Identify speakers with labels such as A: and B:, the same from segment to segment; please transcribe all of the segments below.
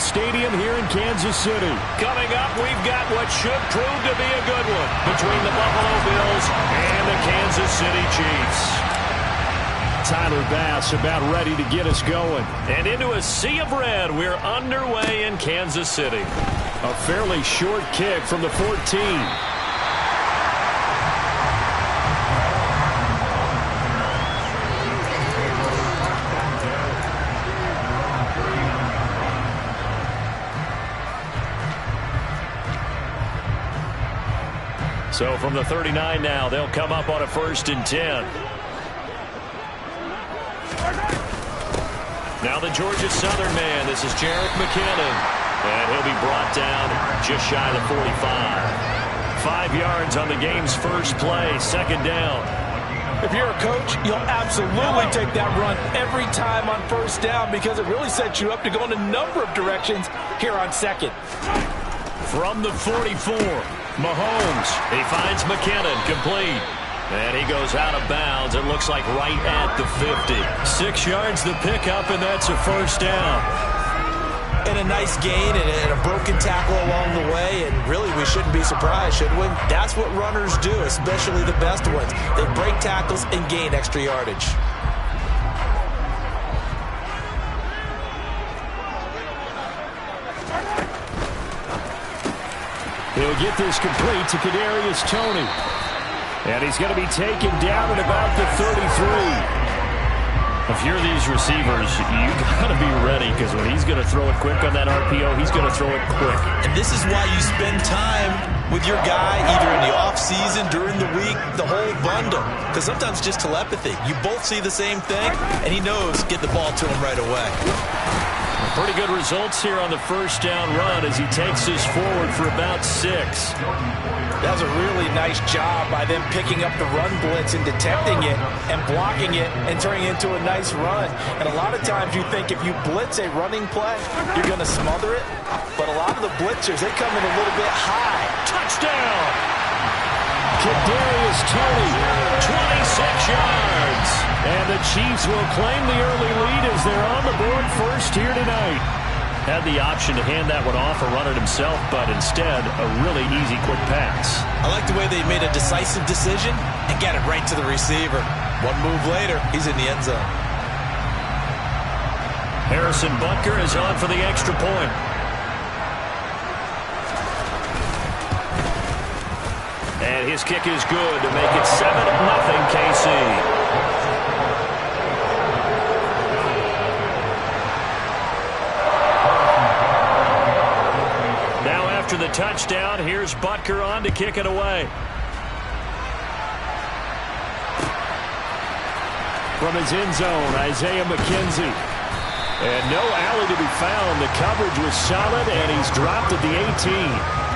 A: Stadium here in Kansas City.
B: Coming up, we've got what should prove to be a good one between the Buffalo Bills and the Kansas City Chiefs.
A: Tyler Bass about ready to get us going.
B: And into a sea of red, we're underway in Kansas City.
A: A fairly short kick from the 14.
B: So from the 39 now, they'll come up on a 1st and 10. Now the Georgia Southern man. This is Jerick McKinnon. And he'll be brought down just shy of the 45. 5 yards on the game's first play. 2nd down.
C: If you're a coach, you'll absolutely take that run every time on 1st down because it really sets you up to go in a number of directions here on 2nd.
B: From the 44, Mahomes. He finds McKinnon complete. And he goes out of bounds. It looks like right at the 50. 6 yards the pickup, and that's a 1st down.
C: And a nice gain and a broken tackle along the way. And really, we shouldn't be surprised, should we? That's what runners do, especially the best ones. They break tackles and gain extra yardage.
A: He'll get this complete to Kadarius Toney. And he's going to be taken down at about the 33.
B: If you're these receivers, you got to be ready because when he's going to throw it quick on that RPO, he's going to throw it quick.
C: And this is why you spend time with your guy either in the offseason, during the week, the whole bundle. Because sometimes just telepathy. You both see the same thing, and he knows get the ball to him right away.
B: Pretty good results here on the 1st down run as he takes us forward for about 6.
C: That was a really nice job by them picking up the run blitz and detecting it and blocking it and turning it into a nice run. And a lot of times you think if you blitz a running play, you're going to smother it. But a lot of the blitzers, they come in a little bit high.
B: Touchdown!
A: Kadarius Toney,
B: 26 yards.
A: And the Chiefs will claim the early lead as they're on the board first here tonight.
B: Had the option to hand that one off or run it himself, but instead, a really easy quick pass.
C: I like the way they made a decisive decision and got it right to the receiver. One move later, he's in the end zone.
B: Harrison Butker is on for the extra point. And his kick is good to make it 7-0 KC. After the touchdown, here's Butker on to kick it away.
A: From his end zone, Isaiah McKenzie. And no alley to be found. The coverage was solid, and he's dropped at the 18.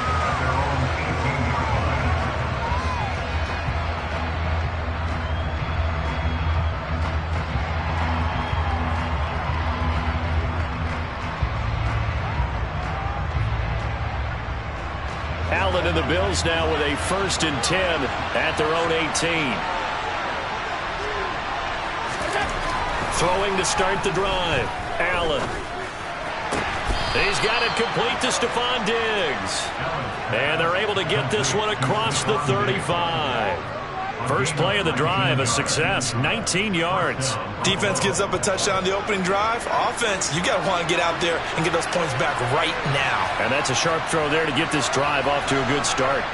B: Allen and the Bills now with a 1st and 10 at their own 18. Throwing to start the drive. Allen. He's got it complete to Stephon Diggs. And they're able to get this one across the 35. First play of the drive, a success, 19 yards.
C: Defense gives up a touchdown the opening drive. Offense, you got to want to get out there and get those points back right now.
B: And that's a sharp throw there to get this drive off to a good start.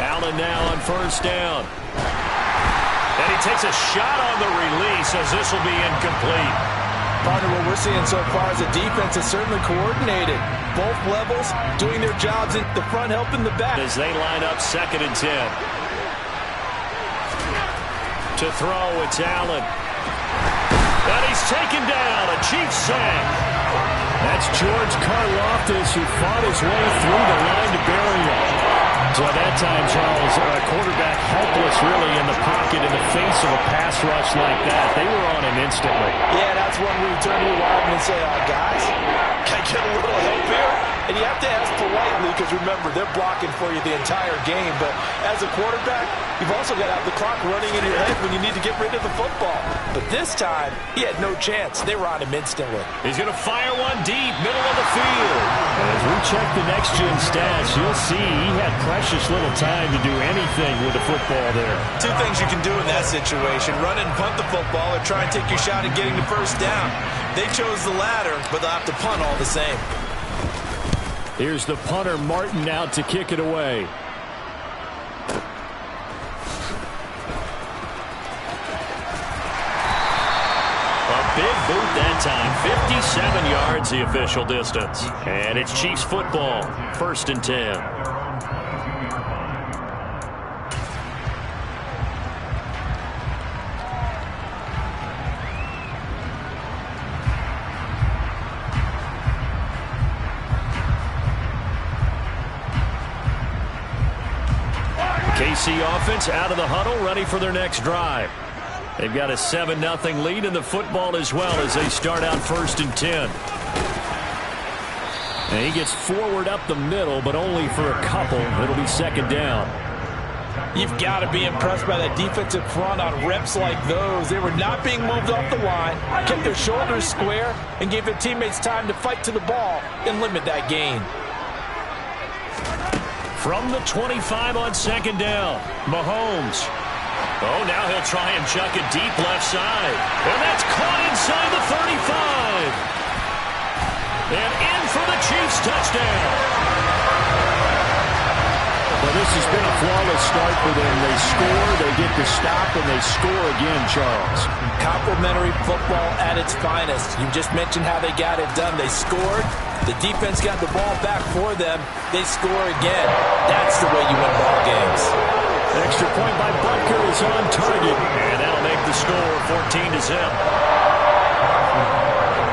B: Allen now on 1st down. And he takes a shot on the release as this will be incomplete.
C: Partner, what we're seeing so far is the defense is certainly coordinated. Both levels doing their jobs in the front, helping the back.
B: As they line up 2nd and 10. To throw, it's Allen. And he's taken down, a Chiefs sack.
A: That's George Karlaftis who fought his way through the line to bury him. So at that time, Charles, a quarterback helpless really in the pocket in the face of a pass rush like that. They were on him instantly.
C: Yeah, that's when we turn to the wideman and say, guys, can I get a little help here? And you have to ask politely because, remember, they're blocking for you the entire game. But as a quarterback, you've also got to have the clock running in your head when you need to get rid of the football. But this time, he had no chance. They were on him instantly.
B: He's going to fire one deep, middle of the field.
A: As we check the next-gen stats, you'll see he had precious little time to do anything with the football there.
C: Two things you can do in that situation: run and punt the football, or try and take your shot at getting the first down. They chose the latter, but they'll have to punt all the same.
A: Here's the punter, Martin, out to kick it away.
B: A big boot that time. 57 yards the official distance. And it's Chiefs football. 1st and 10. KC offense out of the huddle, ready for their next drive. They've got a 7-0 lead in the football as well as they start out 1st and 10.
A: And he gets forward up the middle, but only for a couple. It'll be 2nd down.
C: You've got to be impressed by that defensive front on reps like those. They were not being moved off the line, kept their shoulders square, and gave their teammates time to fight to the ball and limit that gain.
B: From the 25 on 2nd down, Mahomes. Oh, now he'll try and chuck it deep left side. And that's caught inside the 35. And in for the Chiefs touchdown.
A: Well, this has been a flawless start for them. They score, they get the stop, and they score again, Charles.
C: Complimentary football at its finest. You just mentioned how they got it done. They scored. The defense got the ball back for them. They score again. That's the way you win ball games.
A: Extra point by Butker is on target.
B: And that'll make the score 14-0.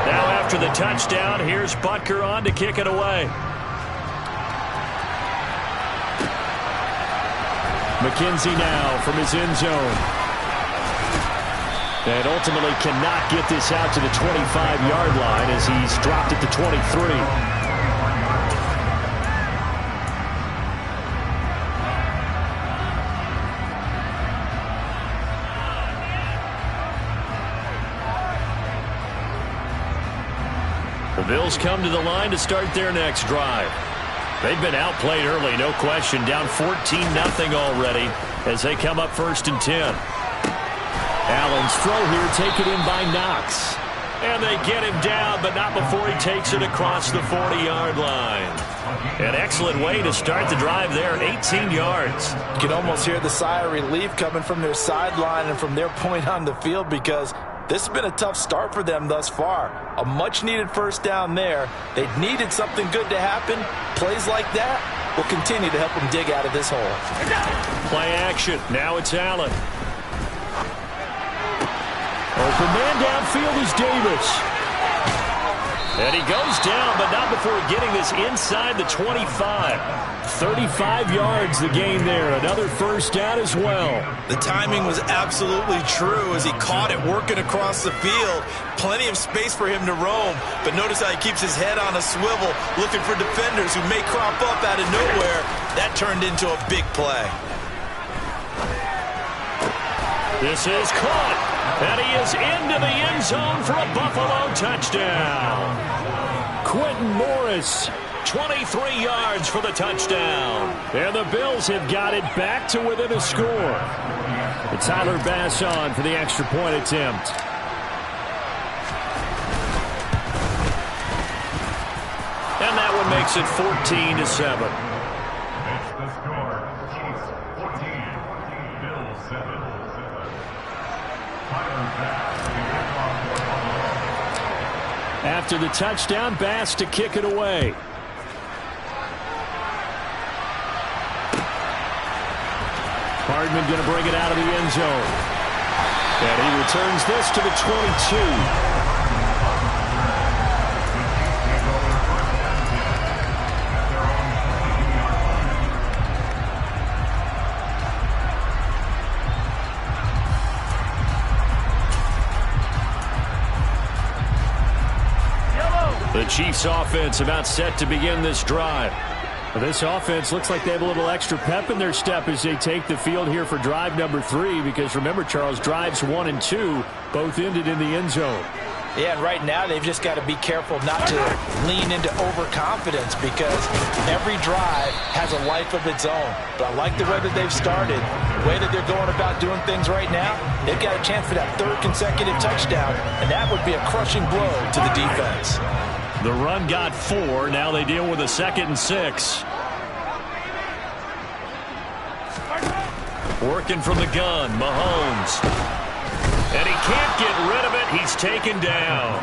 B: Now after the touchdown, here's Butker on to kick it away.
A: McKenzie now from his end zone. And ultimately cannot get this out to the 25-yard line as he's dropped it to 23.
B: The Bills come to the line to start their next drive. They've been outplayed early, no question. Down 14-0 already as they come up 1st and 10.
A: Allen's throw here taken in by Knox.
B: And they get him down, but not before he takes it across the 40-yard line. An excellent way to start the drive there, 18 yards.
C: You can almost hear the sigh of relief coming from their sideline and from their point on the field because this has been a tough start for them thus far. A much-needed first down there. They needed something good to happen. Plays like that will continue to help them dig out of this hole.
B: Play action. Now it's Allen.
A: Open man downfield is Davis.
B: And he goes down, but not before getting this inside the 25.
A: 35 yards the gain there. Another first down as well.
C: The timing was absolutely true as he caught it working across the field. Plenty of space for him to roam. But notice how he keeps his head on a swivel, looking for defenders who may crop up out of nowhere. That turned into a big play.
B: This is caught. And he is into the end zone for a Buffalo touchdown.
A: Quentin Morris.
B: 23 yards for the touchdown.
A: And the Bills have got it back to within a score. And Tyler Bass on for the extra point attempt.
B: And that one makes it 14-7.
A: After the touchdown, Bass to kick it away. Hardman going to bring it out of the end zone. And he returns this to the 22.
B: The Chiefs offense about set to begin this drive.
A: Well, this offense looks like they have a little extra pep in their step as they take the field here for drive number 3, because remember, Charles, drives 1 and 2 both ended in the end zone.
C: Yeah, and right now they've just got to be careful not to lean into overconfidence, because every drive has a life of its own. But I like the way that they've started, the way that they're going about doing things right now. They've got a chance for that 3rd consecutive touchdown, and that would be a crushing blow to the defense.
B: The run got 4. Now they deal with a 2nd and 6. Working from the gun, Mahomes. And he can't get rid of it. He's taken down.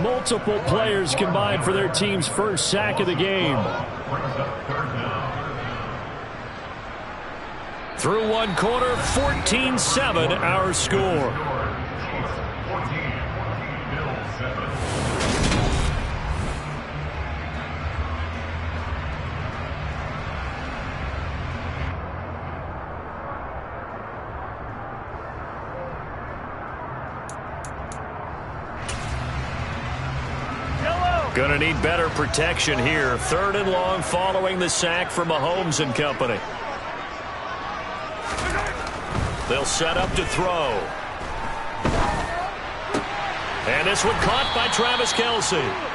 A: Multiple players combined for their team's first sack of the game.
B: Through one quarter, 14-7 our score. Going to need better protection here. 3rd and long following the sack from Mahomes and company. They'll set up to throw. And this one caught by Travis Kelce.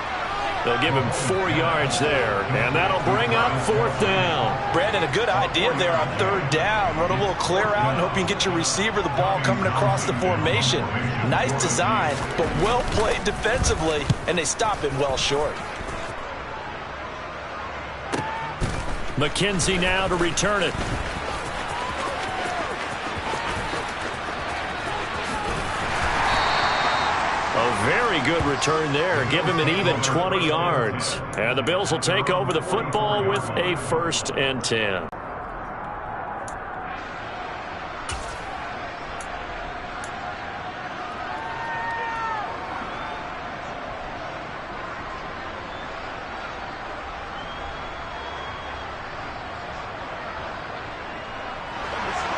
B: They'll give him 4 yards there, and that'll bring up 4th down.
C: Brandon, a good idea there on 3rd down. Run a little clear out and hope you can get your receiver the ball coming across the formation. Nice design, but well played defensively, and they stop it well short.
B: McKenzie now to return it. A very good return there. Give him an even 20 yards. And the Bills will take over the football with a 1st and 10.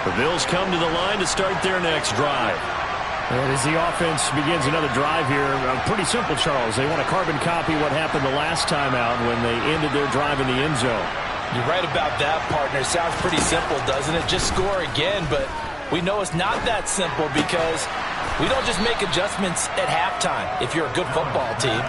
B: The Bills come to the line to start their next drive.
A: And as the offense begins another drive here, pretty simple, Charles. They want to carbon copy what happened the last time out when they ended their drive in the end zone.
C: You're right about that, partner. Sounds pretty simple, doesn't it? Just score again, but we know it's not that simple, because we don't just make adjustments at halftime if you're a good football team.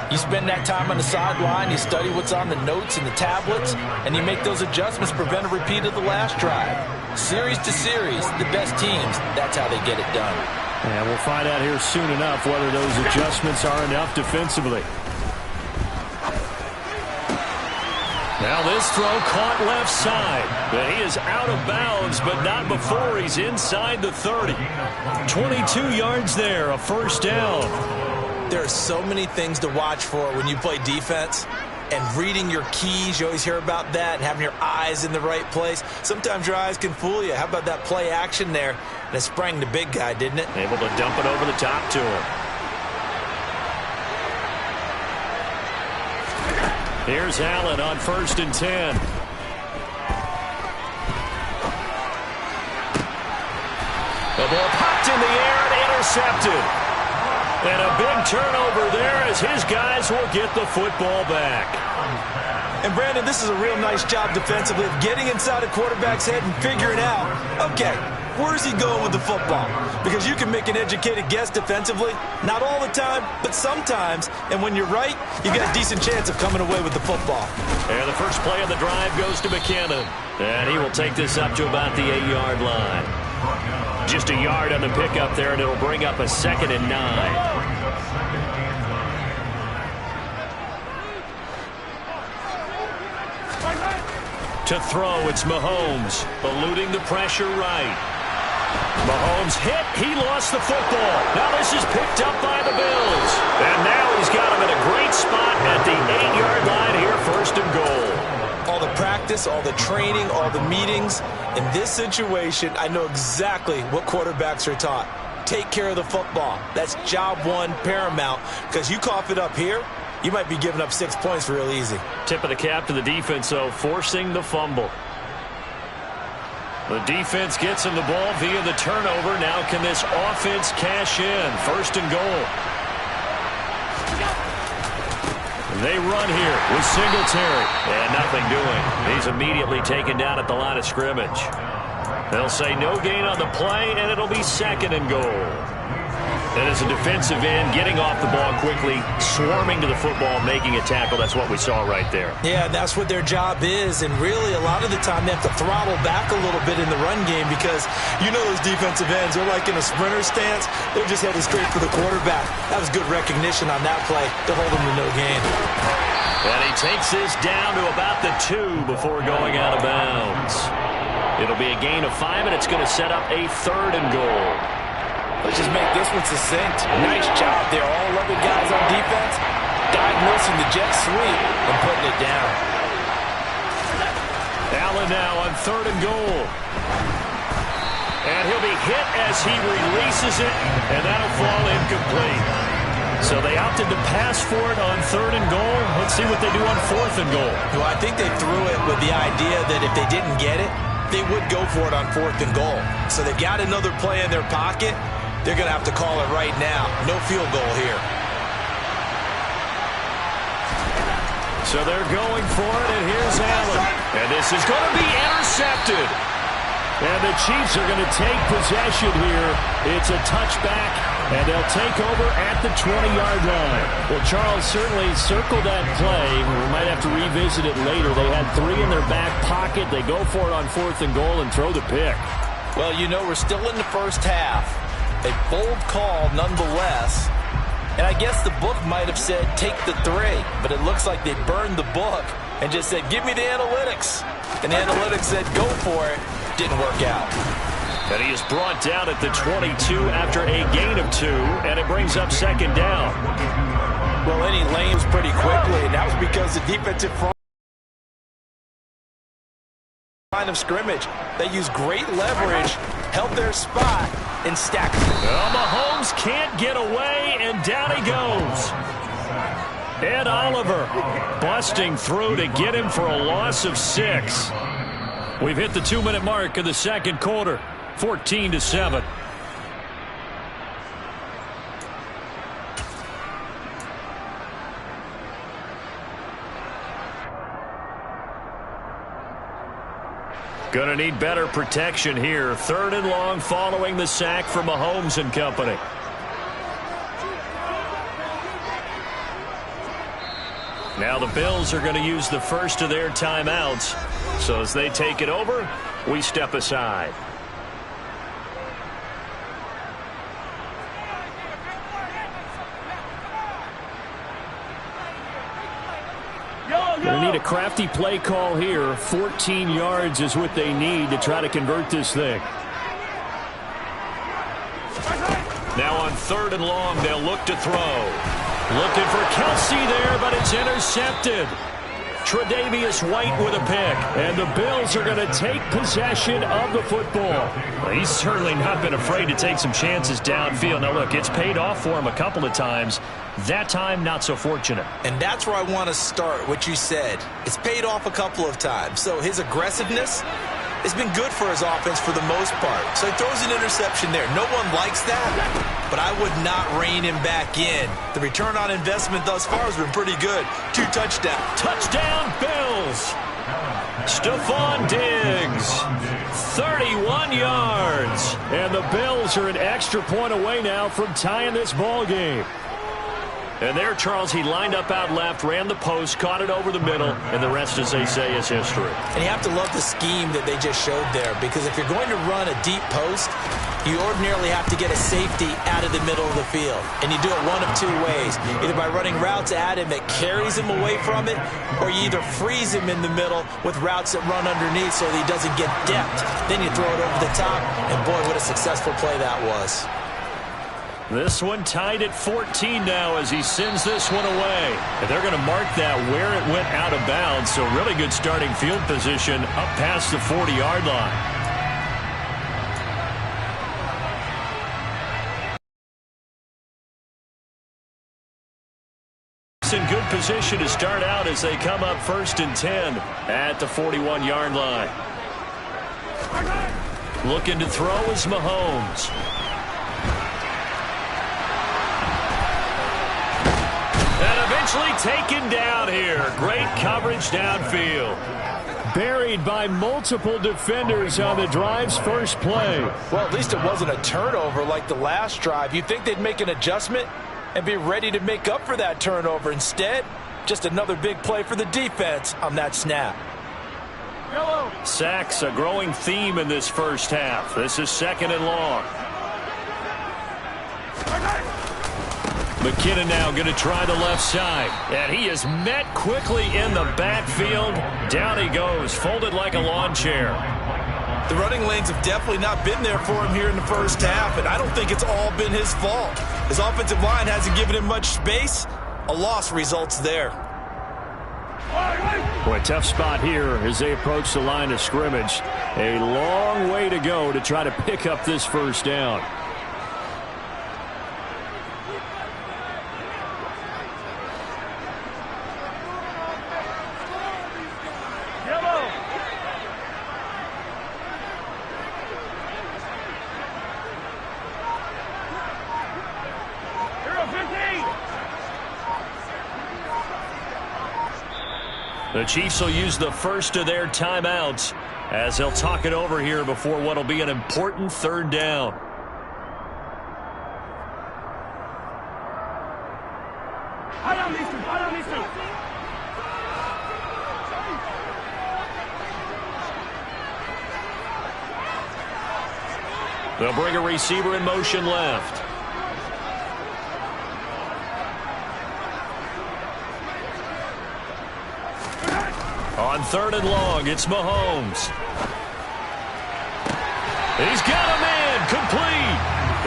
C: You spend that time on the sideline, you study what's on the notes and the tablets, and you make those adjustments to prevent a repeat of the last drive. Series to series, the best teams, that's how they get it done.
A: And we'll find out here soon enough whether those adjustments are enough defensively.
B: Now this throw caught left side. But he is out of bounds, but not before he's inside the 30. 22 yards there, a 1st down.
C: There are so many things to watch for when you play defense. And reading your keys, you always hear about that, and having your eyes in the right place. Sometimes your eyes can fool you. How about that play action there? And it sprang the big guy, didn't it?
B: Able to dump it over the top to him. Here's Allen on 1st and 10. The ball popped in the air and intercepted. And a big turnover there as his guys will get the football back.
C: And, Brandon, this is a real nice job defensively of getting inside a quarterback's head and figuring out, okay, where's he going with the football? Because you can make an educated guess defensively. Not all the time, but sometimes. And when you're right, you've got a decent chance of coming away with the football.
B: And the first play of the drive goes to McKinnon. And he will take this up to about the 8-yard line. Just a yard on the pickup there, and it'll bring up a 2nd and 9. To throw, it's Mahomes, eluding the pressure right. Mahomes hit. He lost the football. Now this is picked up by the Bills. And now he's got him in a great spot at the 8-yard line here, 1st and goal.
C: All the practice, all the training, all the meetings. In this situation, I know exactly what quarterbacks are taught. Take care of the football. That's job one, paramount. Because you cough it up here, you might be giving up 6 points real easy.
B: Tip of the cap to the defense, though, forcing the fumble. The defense gets him the ball via the turnover. Now can this offense cash in? 1st and goal. They run here with Singletary. And nothing doing. He's immediately taken down at the line of scrimmage. They'll say no gain on the play, and it'll be 2nd and goal. And as a defensive end, getting off the ball quickly, swarming to the football, making a tackle, that's what we saw right there.
C: Yeah, that's what their job is, and really a lot of the time they have to throttle back a little bit in the run game because you know those defensive ends, they're like in a sprinter stance. They're just headed straight for the quarterback. That was good recognition on that play to hold them to no gain.
B: And he takes this down to about the 2 before going out of bounds. It'll be a gain of 5, and it's going to set up a 3rd and goal.
C: Let's just make this one succinct. Nice job there. All 11 guys on defense diagnosing the jet sweep and putting it down.
B: Allen now on 3rd and goal. And he'll be hit as he releases it, and that'll fall incomplete. So they opted to pass for it on 3rd and goal. Let's see what they do on 4th and goal.
C: Well, I think they threw it with the idea that if they didn't get it, they would go for it on 4th and goal. So they've got another play in their pocket. They're going to have to call it right now. No field goal here.
B: So they're going for it, and here's Allen. And this is going to be intercepted. And the Chiefs are going to take possession here. It's a touchback, and they'll take over at the 20-yard line. Well, Charles certainly circled that play. We might have to revisit it later. They had 3 in their back pocket. They go for it on 4th and goal and throw the pick.
C: Well, you know, we're still in the first half. A bold call nonetheless. And I guess the book might have said take the 3, but it looks like they burned the book and just said give me the analytics. And the analytics said go for it. Didn't work out.
B: And he is brought down at the 22 after a gain of 2, and it brings up 2nd down.
C: Well, any lanes pretty quickly, and that was because the defensive front line of scrimmage, they use great leverage, held their spot, and stacked.
B: Well, Mahomes can't get away, and down he goes. Ed Oliver busting through to get him for a loss of 6. We've hit the 2-minute mark of the 2nd quarter, 14-7. Gonna need better protection here. 3rd and long following the sack from Mahomes and company. Now the Bills are going to use the first of their timeouts. So as they take it over, we step aside. They need a crafty play call here. 14 yards is what they need to try to convert this thing. Now on 3rd and long, they'll look to throw. Looking for Kelsey there, but it's intercepted. Tre'Davious White with a pick. And the Bills are going to take possession of the football. Well, he's certainly not been afraid to take some chances downfield. Now, look, it's paid off for him a couple of times. That time, not so fortunate.
C: And that's where I want to start, what you said. It's paid off a couple of times. So his aggressiveness has been good for his offense for the most part. So he throws an interception there. No one likes that, but I would not rein him back in. The return on investment thus far has been pretty good. 2 touchdowns.
B: Touchdown, Bills. Stephon Diggs, 31 yards. And the Bills are an extra point away now from tying this ball game. And there, Charles, he lined up out left, ran the post, caught it over the middle, and the rest, as they say, is history.
C: And you have to love the scheme that they just showed there, because if you're going to run a deep post, you ordinarily have to get a safety out of the middle of the field. And you do it one of 2 ways, either by running routes at him that carries him away from it, or you either freeze him in the middle with routes that run underneath so that he doesn't get depth. Then you throw it over the top, and boy, what a successful play that was.
B: This one tied at 14 now as he sends this one away. And they're going to mark that where it went out of bounds. So really good starting field position up past the 40-yard line. In good position to start out as they come up 1st and 10 at the 41-yard line. Looking to throw is Mahomes. And eventually taken down here. Great coverage downfield.
A: Buried by multiple defenders on the drive's first play.
C: Well, at least it wasn't a turnover like the last drive. You'd think they'd make an adjustment and be ready to make up for that turnover. Instead, just another big play for the defense on that snap.
B: Sacks, a growing theme in this first half. This is 2nd and long. McKinnon now going to try the left side. And he is met quickly in the backfield. Down he goes, folded like a lawn chair.
C: The running lanes have definitely not been there for him here in the first half, and I don't think it's all been his fault. His offensive line hasn't given him much space. A loss results there.
A: Boy, tough spot here as they approach the line of scrimmage. A long way to go to try to pick up this first down.
B: The Chiefs will use the first of their timeouts as they'll talk it over here before what will be an important 3rd down. They'll bring a receiver in motion left. On 3rd and long, it's Mahomes. He's got a man, complete.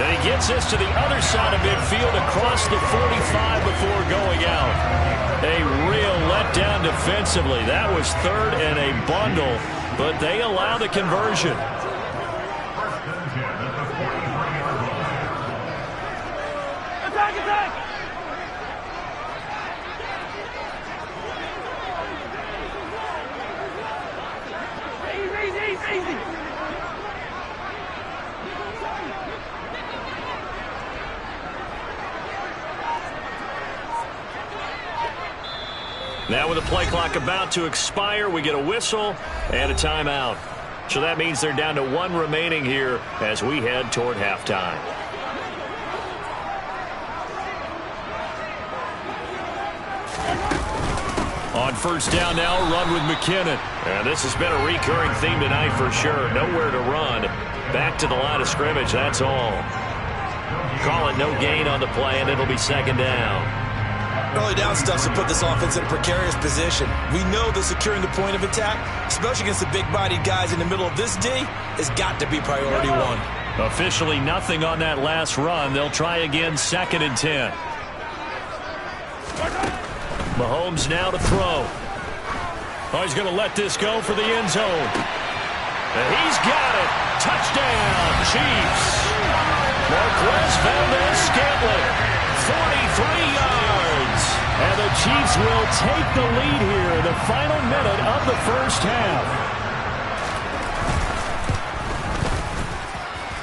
B: And he gets this to the other side of midfield across the 45 before going out. A real letdown defensively. That was 3rd and a bundle, but they allow the conversion. Now with the play clock about to expire, we get a whistle and a timeout. So that means they're down to 1 remaining here as we head toward halftime. On 1st down now, run with McKinnon. And this has been a recurring theme tonight for sure. Nowhere to run. Back to the line of scrimmage, that's all. Call it no gain on the play, and it'll be 2nd down.
C: Early down stuff to put this offense in a precarious position. We know that securing the point of attack, especially against the big-bodied guys in the middle of this D, has got to be priority 1.
B: Officially nothing on that last run. They'll try again, 2nd and 10. Mahomes now to throw. Oh, he's going to let this go for the end zone. And he's got it. Touchdown, Chiefs. Marquez Valdez-Scantling, 43 yards. And the Chiefs will take the lead here in the final minute of the first half.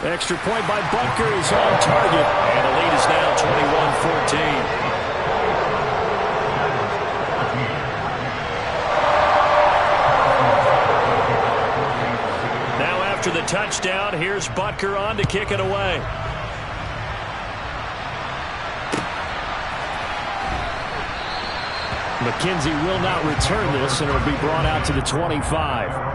A: Extra point by Butker is on target.
B: And the lead is now 21-14. After the touchdown, here's Butker on to kick it away.
A: McKenzie will not return this, and it'll be brought out to the 25.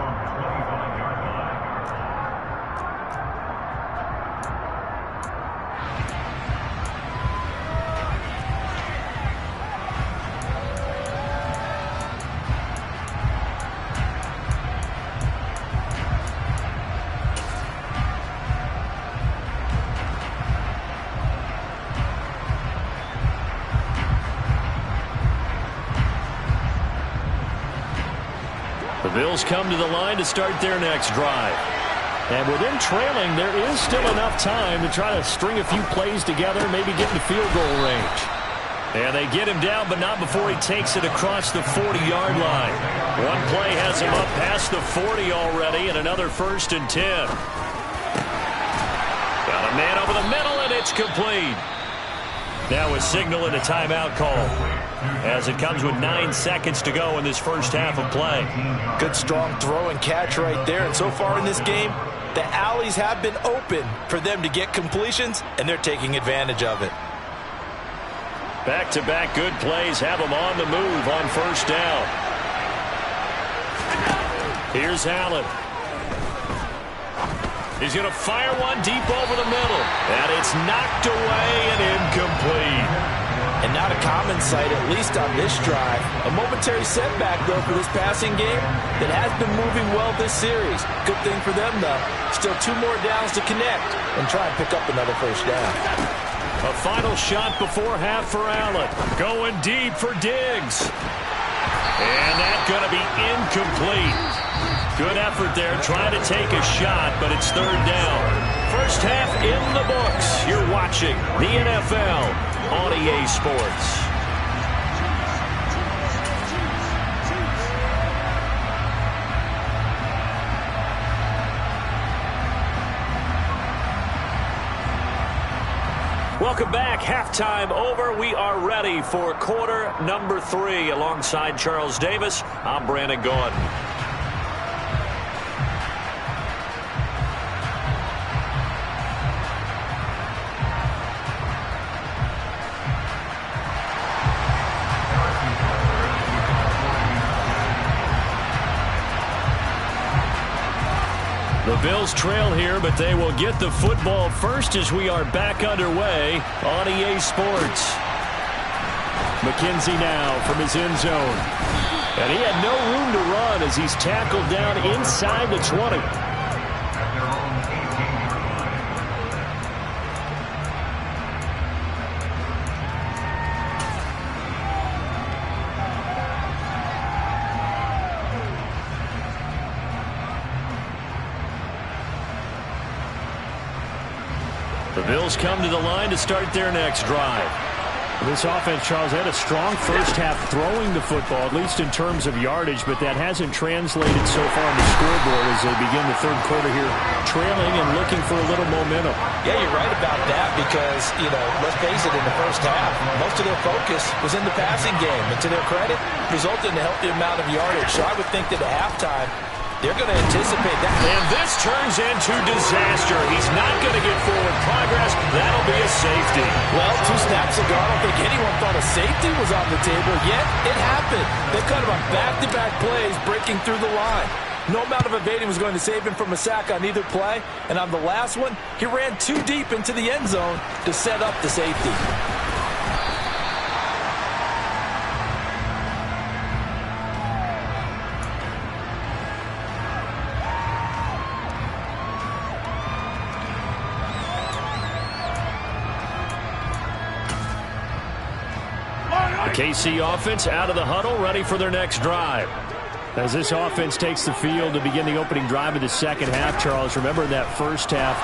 B: The Bills come to the line to start their next drive.
A: And with them trailing, there is still enough time to try to string a few plays together, maybe get into field goal range.
B: And they get him down, but not before he takes it across the 40-yard line. One play has him up past the 40 already, and another 1st and 10. Got a man over the middle, and it's complete. Now a signal and a timeout call as it comes with 9 seconds to go in this first half of play.
C: Good strong throw and catch right there. And so far in this game, the alleys have been open for them to get completions, and they're taking advantage of it.
B: Back-to-back good plays have them on the move on first down. Here's Allen. He's going to fire one deep over the middle. And it's knocked away and incomplete.
C: And not a common sight, at least on this drive. A momentary setback, though, for this passing game that has been moving well this series. Good thing for them, though. Still 2 more downs to connect and try and pick up another first down.
B: A final shot before half for Allen. Going deep for Diggs. And that's going to be incomplete. Good effort there, trying to take a shot, but it's third down. First half in the books. You're watching the NFL on EA Sports. Welcome back. Halftime over. We are ready for quarter number 3. Alongside Charles Davis, I'm Brandon Gaudin. The Bills trail here, but they will get the football first as we are back underway on EA Sports. McKenzie now from his end zone. And he had no room to run as he's tackled down inside the 20. The Bills come to the line to start their next drive.
A: This offense, Charles, had a strong first half throwing the football, at least in terms of yardage, but that hasn't translated so far on the scoreboard as they begin the third quarter here, trailing and looking for a little momentum.
C: Yeah, you're right about that because, let's face it, in the first half, most of their focus was in the passing game. And to their credit, resulted in a healthy amount of yardage. So I would think that at halftime, they're going to anticipate that.
B: And this turns into disaster. He's not going to get forward progress. That'll be a safety.
C: Well, 2 snaps ago, I don't think anyone thought a safety was on the table, yet it happened. They cut him on back-to-back plays, breaking through the line. No amount of evading was going to save him from a sack on either play. And on the last one, he ran too deep into the end zone to set up the safety.
B: KC offense out of the huddle, ready for their next drive.
A: As this offense takes the field to begin the opening drive of the second half, Charles, remember that first half,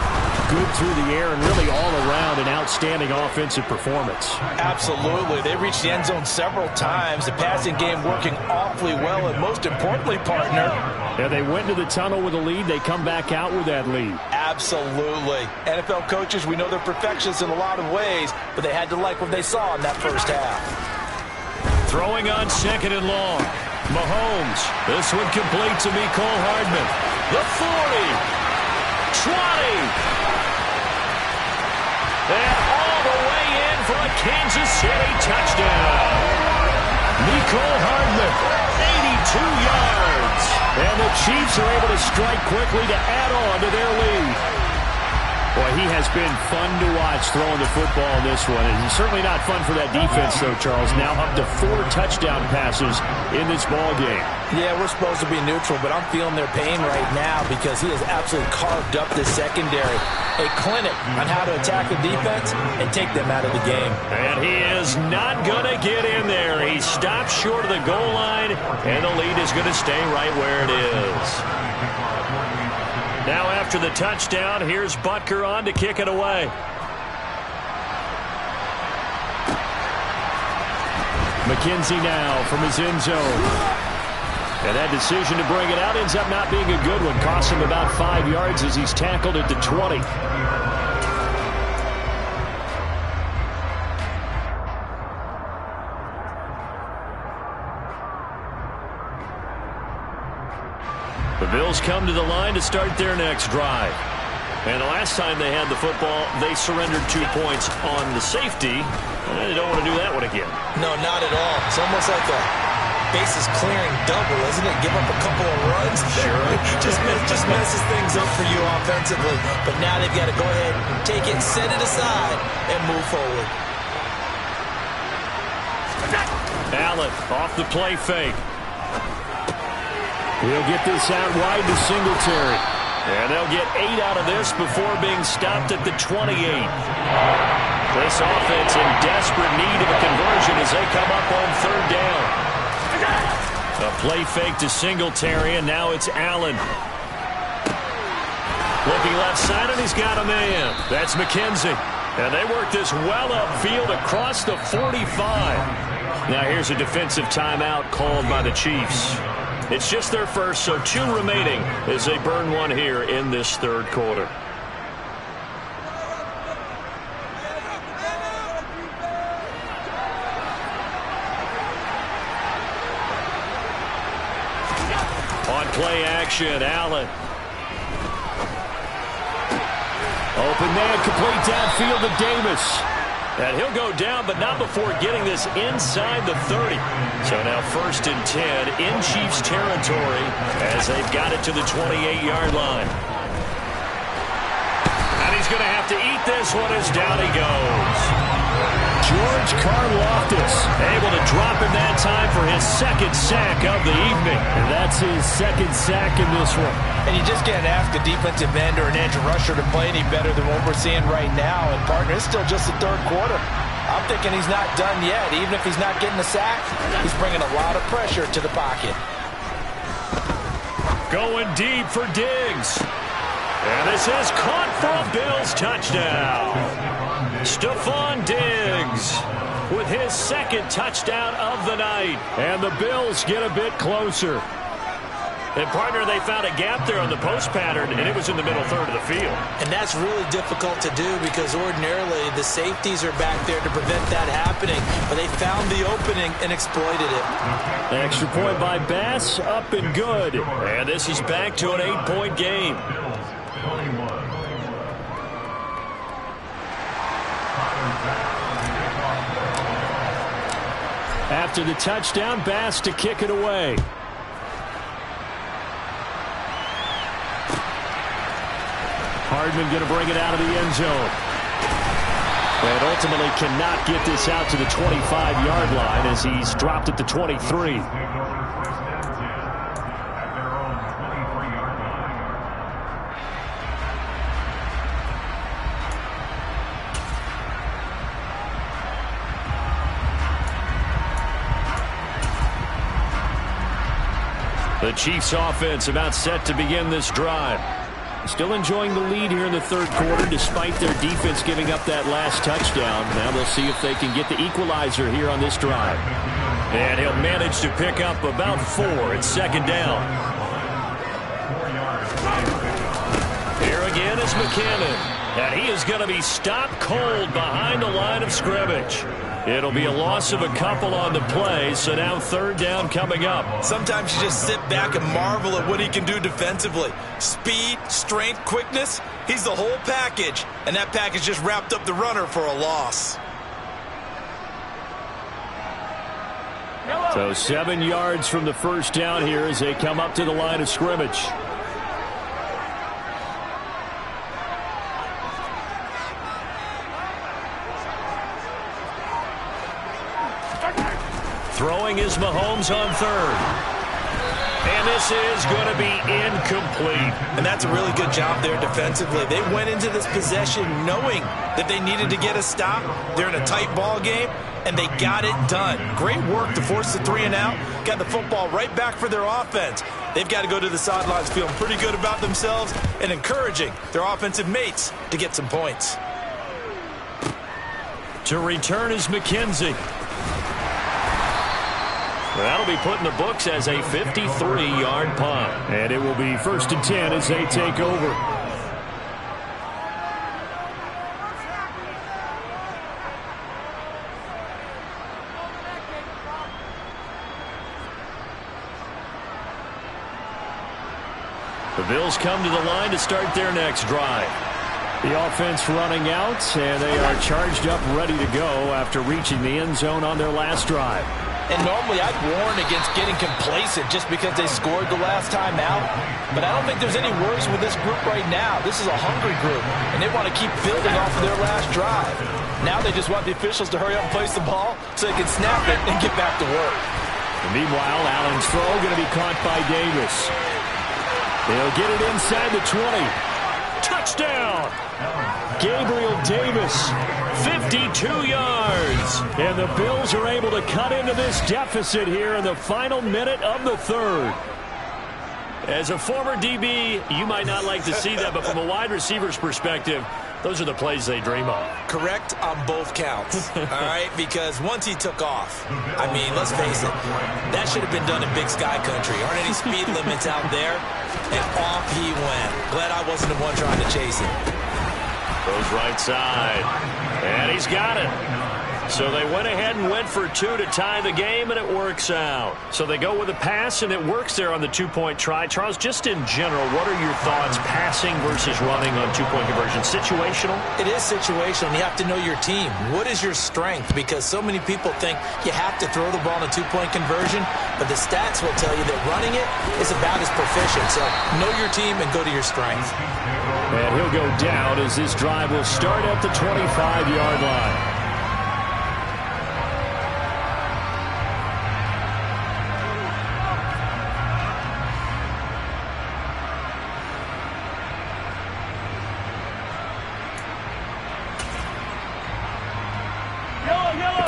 A: good through the air and really all around an outstanding offensive performance.
C: Absolutely. They reached the end zone several times. The passing game working awfully well, and most importantly, partner.
A: Yeah, they went to the tunnel with a lead. They come back out with that lead.
C: Absolutely. NFL coaches, we know they're perfectionists in a lot of ways, but they had to like what they saw in that first half.
B: Throwing on second and long. Mahomes. This one complete to Mecole Hardman. The 40. 20. And all the way in for a Kansas City touchdown. Mecole Hardman. 82 yards. And the Chiefs are able to strike quickly to add on to their lead.
A: Boy, he has been fun to watch throwing the football in this one. And it's certainly not fun for that defense, though, Charles. Now up to 4 touchdown passes in this ball game.
C: Yeah, we're supposed to be neutral, but I'm feeling their pain right now because he has absolutely carved up the secondary. A clinic on how to attack the defense and take them out of the game.
B: And he is not going to get in there. He stops short of the goal line, and the lead is going to stay right where it is. Now after the touchdown, here's Butker on to kick it away.
A: McKenzie now from his end zone. And that decision to bring it out ends up not being a good one. Costs him about 5 yards as he's tackled at the 20.
B: The Bills come to the line to start their next drive. And the last time they had the football, they surrendered 2 points on the safety. And they don't want to do that one again.
C: No, not at all. It's almost like a bases clearing double, isn't it? Give up a couple of runs.
B: Sure.
C: just messes things up for you offensively. But now they've got to go ahead, take it, set it aside, and move forward.
B: Allen off the play fake.
A: He'll get this out wide to Singletary.
B: And they'll get 8 out of this before being stopped at the 28. This offense in desperate need of a conversion as they come up on 3rd down. A play fake to Singletary, and now it's Allen. Looking left side, and he's got a man. That's McKenzie. And they work this well upfield across the 45. Now here's a defensive timeout called by the Chiefs. It's just their first, so 2 remaining as they burn one here in this 3rd quarter. On play action, Allen.
A: Open man, complete downfield to Davis.
B: And he'll go down, but not before getting this inside the 30. So now 1st and 10 in Chiefs territory as they've got it to the 28-yard line. And he's going to have to eat this one as down he goes.
A: George Karlaftis
B: Able to drop him that time for his 2nd sack of the evening.
A: And that's his 2nd sack in this one.
C: And you just can't ask a defensive end or an edge rusher to play any better than what we're seeing right now. And, partner, it's still just the 3rd quarter. I'm thinking he's not done yet. Even if he's not getting a sack, he's bringing a lot of pressure to the pocket.
B: Going deep for Diggs. And this is caught for a Bills touchdown. Stephon Diggs with his 2nd touchdown of the night.
A: And the Bills get a bit closer.
B: And, partner, they found a gap there on the post pattern, and it was in the middle 3rd of the field.
C: And that's really difficult to do because ordinarily the safeties are back there to prevent that happening. But they found the opening and exploited it.
A: Extra point by Bass, up and good.
B: And this is back to an 8-point game.
A: After the touchdown, Bass to kick it away. Hardman going to bring it out of the end zone. And ultimately cannot get this out to the 25-yard line as he's dropped at the 23.
B: The Chiefs offense about set to begin this drive.
A: Still enjoying the lead here in the 3rd quarter despite their defense giving up that last touchdown. Now they'll see if they can get the equalizer here on this drive.
B: And he'll manage to pick up about 4. It's 2nd down. Here again is McKinnon. And he is going to be stopped cold behind the line of scrimmage. It'll be a loss of a couple on the play, so now 3rd down coming up.
C: Sometimes you just sit back and marvel at what he can do defensively. Speed, strength, quickness, he's the whole package. And that package just wrapped up the runner for a loss.
A: So 7 yards from the 1st down here as they come up to the line of scrimmage.
B: Throwing is Mahomes on 3rd. And this is going to be incomplete.
C: And that's a really good job there defensively. They went into this possession knowing that they needed to get a stop. They're in a tight ball game, and they got it done. Great work to force the 3 and out. Got the football right back for their offense. They've got to go to the sidelines feeling pretty good about themselves and encouraging their offensive mates to get some points.
B: To return is McKenzie. That'll be put in the books as a 53-yard punt.
A: And it will be 1st and 10 as they take over.
B: The Bills come to the line to start their next drive.
A: The offense running out, and they are charged up, ready to go after reaching the end zone on their last drive.
C: And normally I'd warn against getting complacent just because they scored the last time out. But I don't think there's any worries with this group right now. This is a hungry group, and they want to keep building off of their last drive. Now they just want the officials to hurry up and place the ball so they can snap it and get back to work.
A: And meanwhile, Allen's throw going to be caught by Davis. They'll get it inside the 20.
B: Touchdown! Gabriel Davis, 52 yards.
A: And the Bills are able to cut into this deficit here in the final minute of the third.
B: As a former DB, you might not like to see that, but from a wide receiver's perspective, those are the plays they dream of.
C: Correct on both counts, all right? Because once he took off, I mean, let's face it, that should have been done in Big Sky Country. Aren't any speed limits out there? And off he went. Glad I wasn't the one trying to chase him.
B: Goes right side. And he's got it. So they went ahead and went for two to tie the game, and it works out. So they go with a pass, and it works there on the two-point try. Charles, just in general, what are your thoughts passing versus running on two-point conversion? Situational?
C: It is situational. You have to know your team. What is your strength? Because so many people think you have to throw the ball in a two-point conversion, but the stats will tell you that running it is about as proficient. So know your team and go to your strength.
A: And he'll go down as this drive will start at the 25-yard line.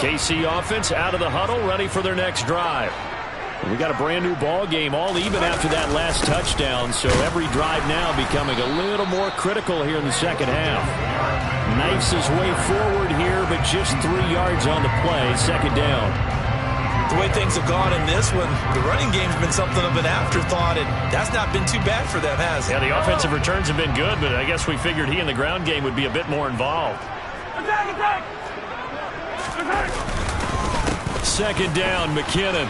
A: KC offense out of the huddle, ready for their next drive. We got a brand new ball game, all even after that last touchdown, so every drive now becoming a little more critical here in the second half. Knifes his way forward here, but just 3 yards on the play, second down.
C: The way things have gone in this one, the running game's been something of an afterthought, and that's not been too bad for them, has it?
B: Yeah, the offensive returns have been good, but I guess we figured he in the ground game would be a bit more involved.
A: Second down, McKinnon.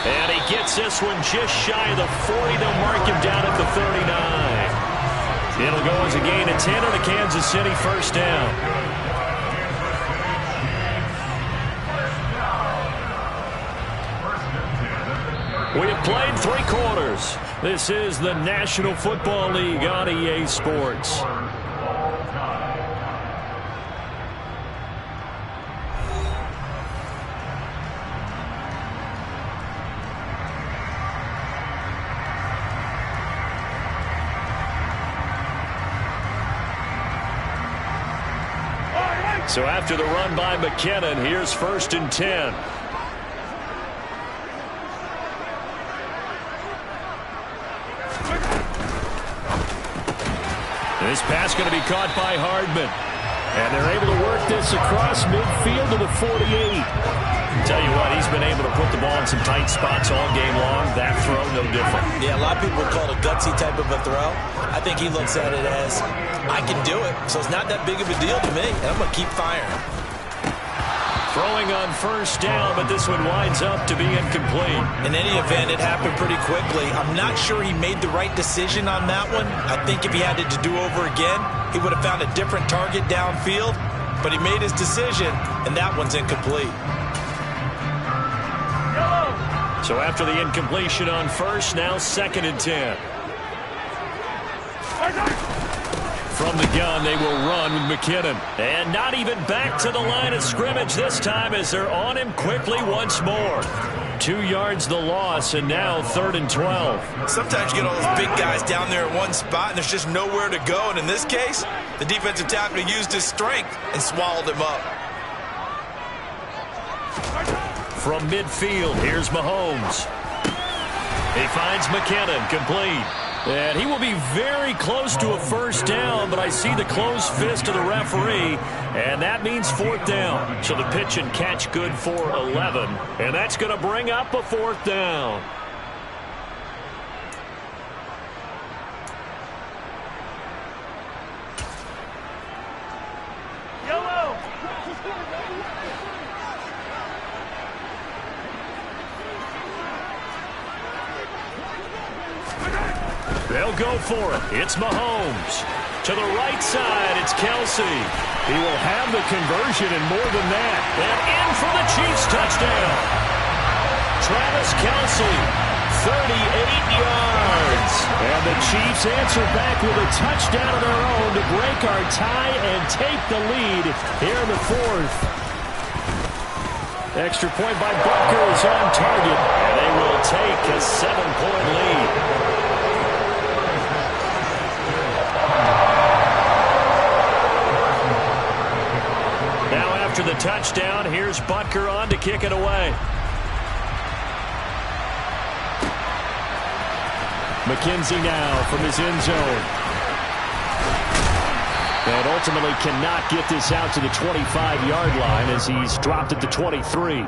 B: And he gets this one just shy of the 40. They'll mark him down at the 39. It'll go as a gain of 10 and a Kansas City first down. We have played 3 quarters. This is the National Football League on EA Sports. So after the run by McKinnon, here's 1st and 10.
A: This pass going to be caught by Hardman. And they're able to work this across midfield to the 48.
B: Tell you what, he's been able to put the ball in some tight spots all game long. That throw, no different.
C: Yeah, a lot of people call it a gutsy type of a throw. I think he looks at it as, I can do it, so it's not that big of a deal to me, and I'm going to keep firing.
B: Throwing on first down, but this one winds up to be incomplete.
C: In any event, it happened pretty quickly. I'm not sure he made the right decision on that one. I think if he had it to do over again, he would have found a different target downfield, but he made his decision, and that one's incomplete.
B: So after the incompletion on first, now 2nd and 10.
A: From the gun, they will run with McKinnon.
B: And not even back to the line of scrimmage this time as they're on him quickly once more.
A: 2 yards the loss, and now 3rd and 12.
C: Sometimes you get all those big guys down there in one spot, and there's just nowhere to go. And in this case, the defensive tackle used his strength and swallowed him up.
B: From midfield, here's Mahomes. He finds McKinnon, complete.
A: And he will be very close to a first down, but I see the closed fist of the referee, and that means 4th down.
B: So the pitch and catch good for 11, and that's going to bring up a 4th down. They'll go for it. It's Mahomes. To the right side, it's Kelsey.
A: He will have the conversion and more than that.
B: And in for the Chiefs touchdown. Travis Kelsey, 38 yards.
A: And the Chiefs answer back with a touchdown of their own to break our tie and take the lead here in the fourth. Extra point by Butker is on target.
B: And they will take a 7-point lead. Now after the touchdown, here's Butker on to kick it away.
A: McKenzie now from his end zone. And ultimately cannot get this out to the 25-yard line as he's dropped at the 23.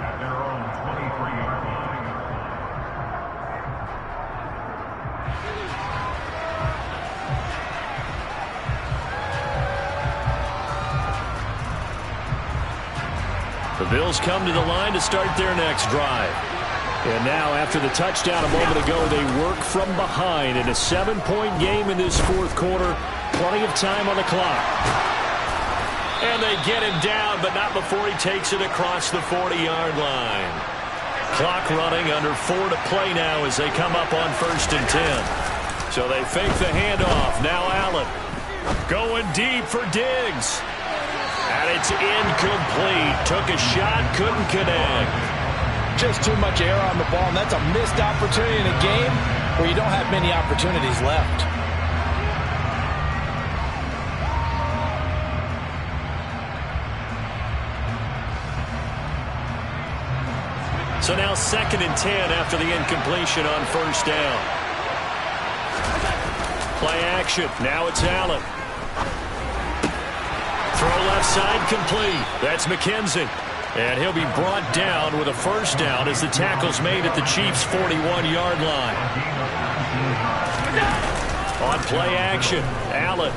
B: The Bills come to the line to start their next drive.
A: And now, after the touchdown a moment ago, they work from behind in a 7-point game in this fourth quarter. Plenty of time on the clock.
B: And they get him down, but not before he takes it across the 40-yard line. Clock running, under 4 to play now as they come up on 1st and 10. So they fake the handoff. Now Allen going deep for Diggs. And it's incomplete. Took a shot, couldn't connect.
C: Just too much air on the ball, and that's a missed opportunity in a game where you don't have many opportunities left.
B: So now 2nd and 10 after the incompletion on 1st down. Play action. Now it's Allen. Throw left side complete. That's McKenzie. And he'll be brought down with a 1st down as the tackle's made at the Chiefs' 41-yard line. On play action, Allen.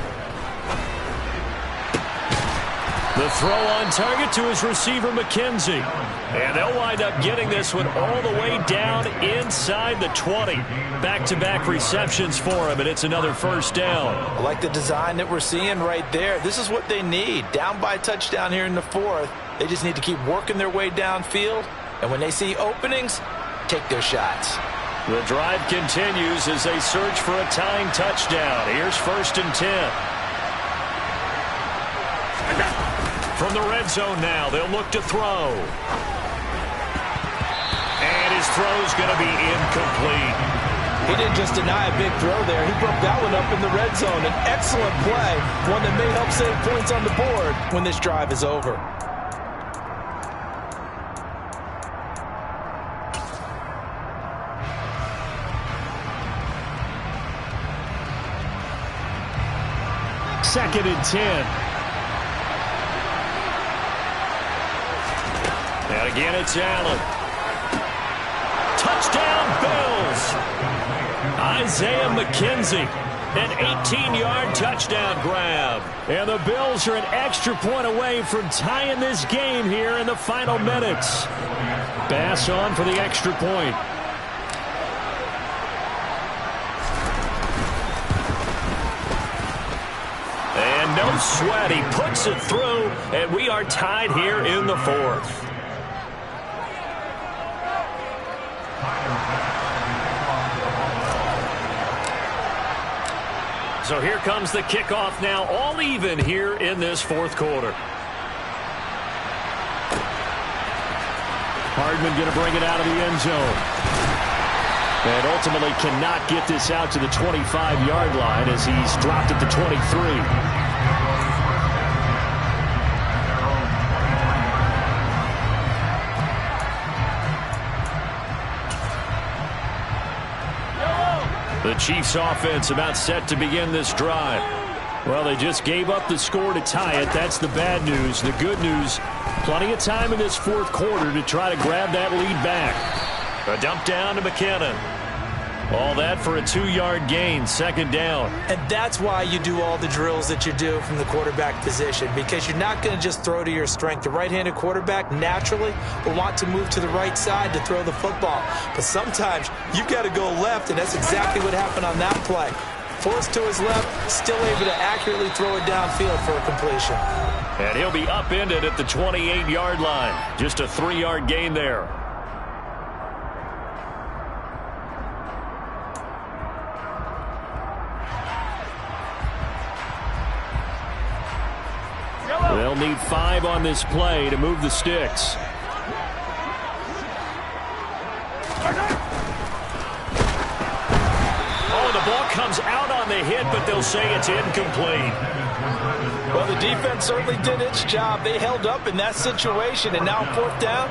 B: The throw on target to his receiver, McKenzie. And they'll wind up getting this one all the way down inside the 20. Back-to-back receptions for him, and it's another 1st down.
C: I like the design that we're seeing right there. This is what they need. Down by a touchdown here in the fourth. They just need to keep working their way downfield. And when they see openings, take their shots.
B: The drive continues as they search for a tying touchdown. Here's 1st and 10. From the red zone now, they'll look to throw. And his throw's going to be incomplete.
C: He didn't just deny a big throw there. He broke that one up in the red zone. An excellent play, one that may help save points on the board when this drive is over.
A: Second and 10.
B: And again, it's Allen. Touchdown, Bills. Isaiah McKenzie, an 18-yard touchdown grab.
A: And the Bills are an extra point away from tying this game here in the final minutes. Bass on for the extra point.
B: And no sweat, he puts it through, and we are tied here in the fourth. So here comes the kickoff now, all even here in this fourth quarter.
A: Hardman going to bring it out of the end zone. And ultimately cannot get this out to the 25-yard line as he's dropped at the 23.
B: The Chiefs offense about set to begin this drive.
A: Well, they just gave up the score to tie it. That's the bad news. The good news, plenty of time in this fourth quarter to try to grab that lead back.
B: A dump down to McKinnon. All that for a 2-yard gain, 2nd down.
C: And that's why you do all the drills that you do from the quarterback position, because you're not going to just throw to your strength. The right-handed quarterback naturally will want to move to the right side to throw the football. But sometimes you've got to go left, and that's exactly what happened on that play. Forced to his left, still able to accurately throw it downfield for a completion.
B: And he'll be upended at the 28-yard line. Just a 3-yard gain there. They'll need 5 on this play to move the sticks. Oh, the ball comes out on the hit, but they'll say it's incomplete.
C: Well, the defense certainly did its job. They held up in that situation, and now 4th down,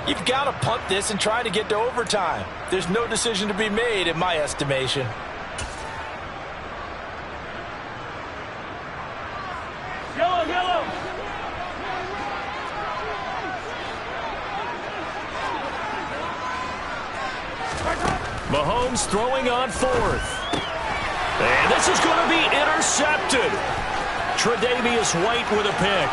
C: you've got to punt this and try to get to overtime. There's no decision to be made in my estimation.
A: Yellow.
B: Mahomes throwing on 4th. And this is going to be intercepted. Tre'Davious White with a pick.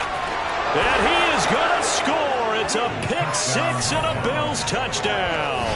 B: And he is going to score. It's a pick 6 and a Bills touchdown.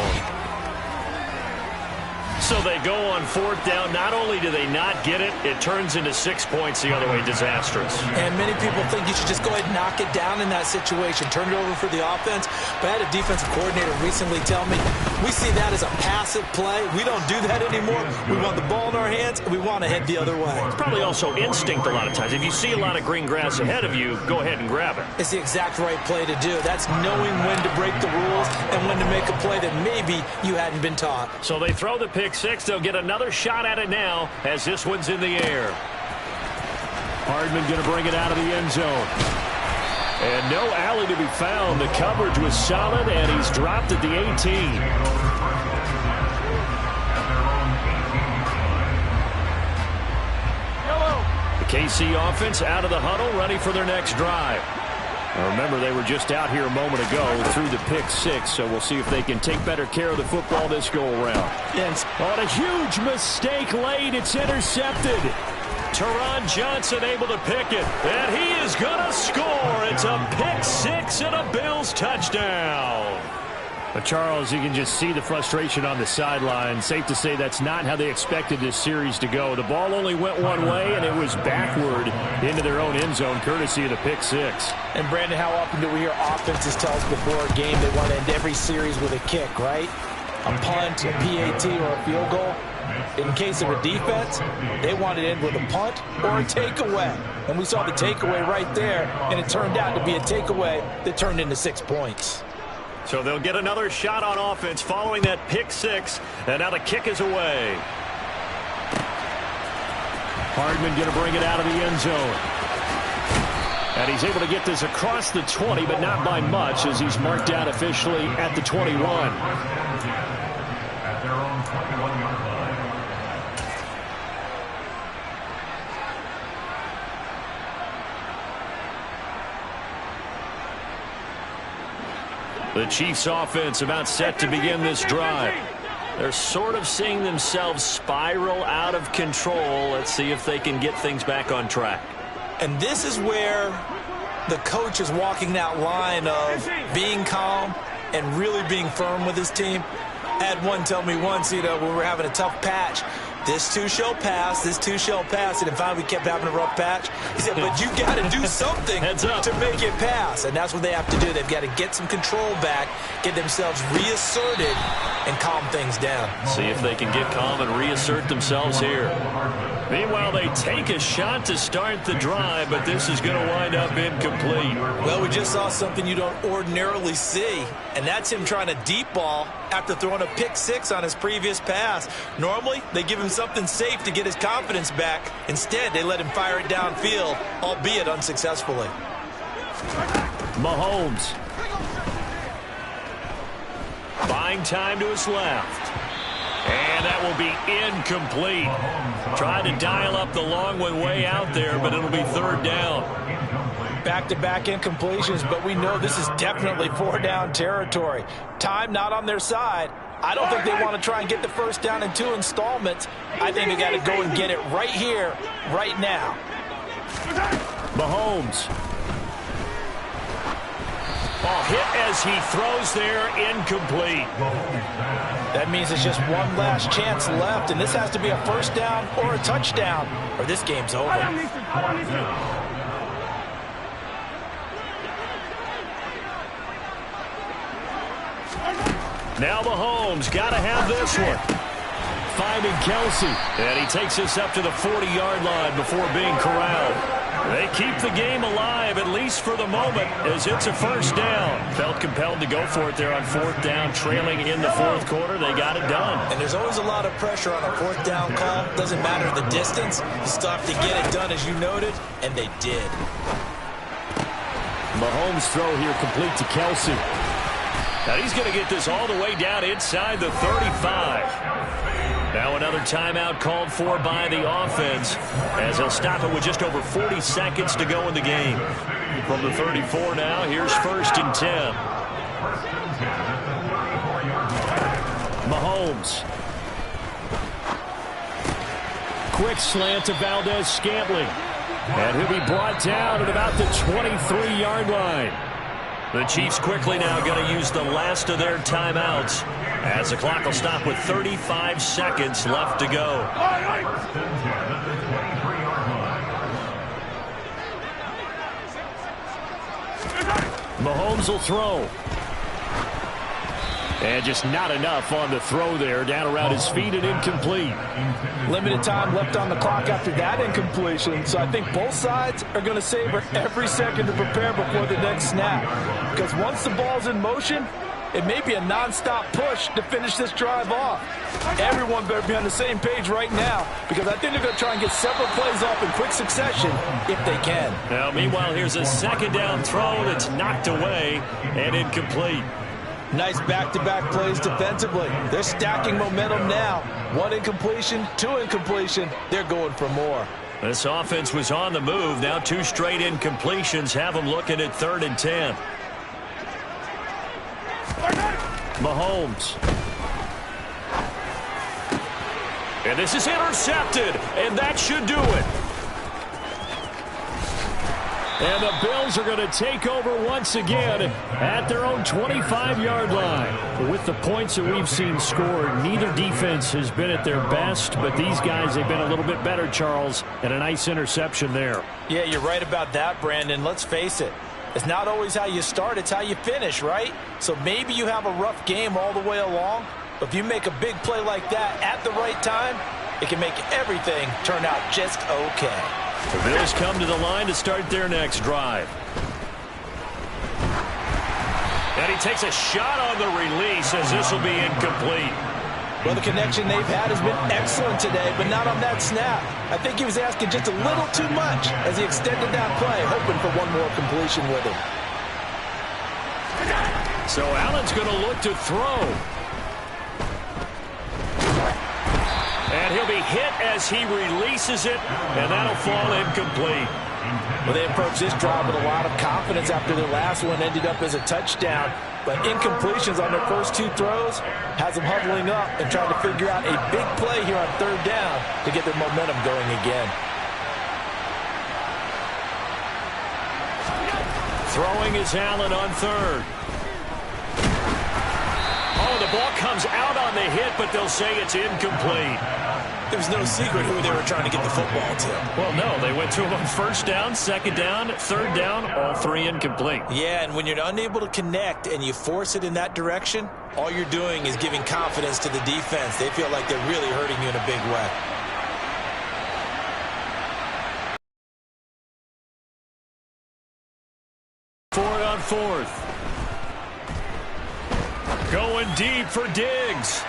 B: So they go on 4th down. Not only do they not get it, it turns into 6 points the other way. Disastrous.
C: And many people think you should just go ahead and knock it down in that situation. Turn it over for the offense. But I had a defensive coordinator recently tell me, we see that as a passive play. We don't do that anymore. We want the ball in our hands, and we want to head the other way.
B: It's probably also instinct a lot of times. If you see a lot of green grass ahead of you, go ahead and grab it.
C: It's the exact right play to do. That's knowing when to break the rules and when to make a play that maybe you hadn't been taught.
B: So they throw the pick 6. They'll get another shot at it now as this one's in the air.
A: Hardman going to bring it out of the end zone. And no alley to be found. The coverage was solid, and he's dropped at the 18. The KC offense out of the huddle, ready for their next drive. Now remember, they were just out here a moment ago through the pick 6, so we'll see if they can take better care of the football this go-around.
C: Yes.
A: On a huge mistake late, it's intercepted.
B: Teron Johnson able to pick it, and he is going to score. It's a pick 6 and a Bills touchdown.
A: But Charles, you can just see the frustration on the sideline. Safe to say that's not how they expected this series to go. The ball only went one way, and it was backward into their own end zone, courtesy of the pick 6.
C: And, Brandon, how often do we hear offenses tell us before a game they want to end every series with a kick, right? A punt, a PAT, or a field goal. In case of a defense, they want to end with a punt or a takeaway. And we saw the takeaway right there, and it turned out to be a takeaway that turned into 6 points.
B: So they'll get another shot on offense following that pick 6, and now the kick is away.
A: Hardman going to bring it out of the end zone. And he's able to get this across the 20, but not by much, as he's marked down officially at the 21.
D: At their own 21-yard line.
B: The Chiefs offense about set to begin this drive. They're sort of seeing themselves spiral out of control. Let's see if they can get things back on track.
C: And this is where the coach is walking that line of being calm and really being firm with his team. I had one tell me once, when we were having a tough patch, this too shall pass, this too shall pass, and finally we kept having a rough patch. He said, but you got to do something to make it pass, and that's what they have to do. They've got to get some control back, get themselves reasserted, and calm things down.
B: See if they can get calm and reassert themselves here. Meanwhile, they take a shot to start the drive, but this is going to wind up incomplete.
C: Well, we just saw something you don't ordinarily see, and that's him trying to deep ball after throwing a pick 6 on his previous pass. Normally, they give him something safe to get his confidence back. Instead, they let him fire it downfield, albeit unsuccessfully.
B: Mahomes. Buying time to his left. And that will be incomplete. Tried to dial up the long one way out there, but it'll be 3rd down.
C: Back-to-back incompletions, but we know this is definitely 4-down territory. Time not on their side. I don't think they want to try and get the first down in 2 installments. I think they got to go and get it right here, right now.
B: Mahomes. Oh, hit as he throws there, incomplete.
C: That means it's just one last chance left, and this has to be a first down or a touchdown, or this game's over.
B: Now Mahomes got to have this one. Finding Kelsey. And he takes us up to the 40-yard line before being corralled. They keep the game alive, at least for the moment, as it's a first down. Felt compelled to go for it there on fourth down, trailing in the fourth quarter. They got it done.
C: And there's always a lot of pressure on a fourth down call. Doesn't matter the distance. You still have to get it done, as you noted, and they did.
A: Mahomes' throw here complete to Kelsey.
B: Now he's going to get this all the way down inside the 35. Now another timeout called for by the offense, as they'll stop it with just over 40 seconds to go in the game. From the 34 now, here's 1st and 10.
A: Mahomes. Quick slant to Valdez-Scantling. And he'll be brought down at about the 23-yard line.
B: The Chiefs quickly now going to use the last of their timeouts, as the clock will stop with 35 seconds left to go.
A: Mahomes will throw. And just not enough on the throw there. Down around his feet and incomplete.
C: Limited time left on the clock after that incompletion. So I think both sides are going to savor every second to prepare before the next snap. Because once the ball's in motion, it may be a nonstop push to finish this drive off. Everyone better be on the same page right now, because I think they're going to try and get several plays off in quick succession if they can.
B: Now, meanwhile, here's a second down throw that's knocked away and incomplete.
C: Nice back-to-back plays defensively. They're stacking momentum now. One incompletion, two incompletion. They're going for more.
B: This offense was on the move. Now 2 straight incompletions have them looking at 3rd and 10.
A: Mahomes.
B: And this is intercepted, and that should do it.
A: And the Bills are going to take over once again at their own 25-yard line. With the points that we've seen scored, neither defense has been at their best, but these guys, they've been a little bit better, Charles, and a nice interception there.
C: Yeah, you're right about that, Brandon. Let's face it. It's not always how you start, it's how you finish, right? So maybe you have a rough game all the way along, but if you make a big play like that at the right time, it can make everything turn out just okay.
B: The Bills come to the line to start their next drive. And he takes a shot on the release, as this will be incomplete.
C: Well, the connection they've had has been excellent today, but not on that snap. I think he was asking just a little too much as he extended that play, hoping for one more completion with him.
B: So Allen's going to look to throw. And he'll be hit as he releases it, and that'll fall incomplete.
C: Well, they approached this drive with a lot of confidence after their last one ended up as a touchdown. But incompletions on their first 2 throws has them huddling up and trying to figure out a big play here on 3rd down to get their momentum going again.
B: Throwing is Allen on 3rd. Oh, the ball comes out on the hit, but they'll say it's incomplete.
C: There's no secret who they were trying to get the football to.
B: Well, no, they went to him on 1st down, 2nd down, 3rd down, all 3 incomplete.
C: Yeah, and when you're unable to connect and you force it in that direction, all you're doing is giving confidence to the defense. They feel like they're really hurting you in a big way.
B: Forward on 4th. Going deep for Diggs.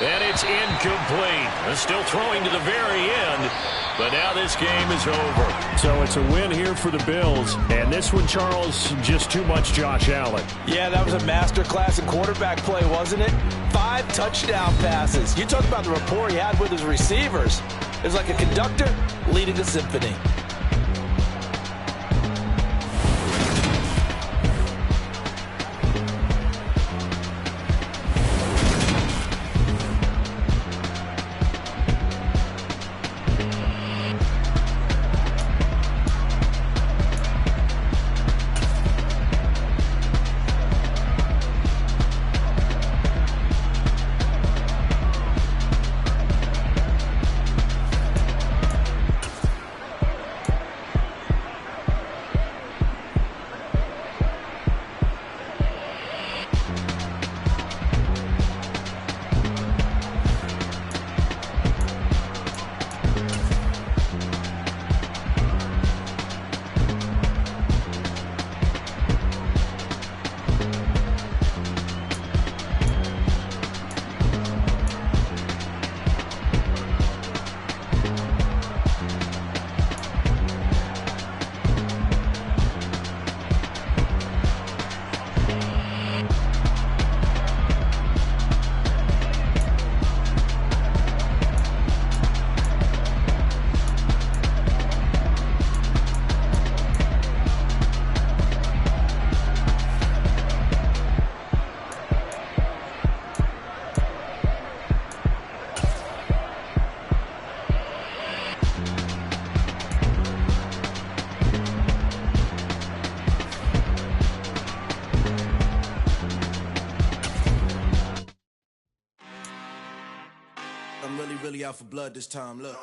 B: And it's incomplete. They're still throwing to the very end, but now this game is over.
A: So it's a win here for the Bills. And this one, Charles, just too much Josh Allen.
C: Yeah, that was a masterclass in quarterback play, wasn't it? 5 touchdown passes. You talk about the rapport he had with his receivers. It was like a conductor leading a symphony.
E: I'm really, really out for blood this time. Look.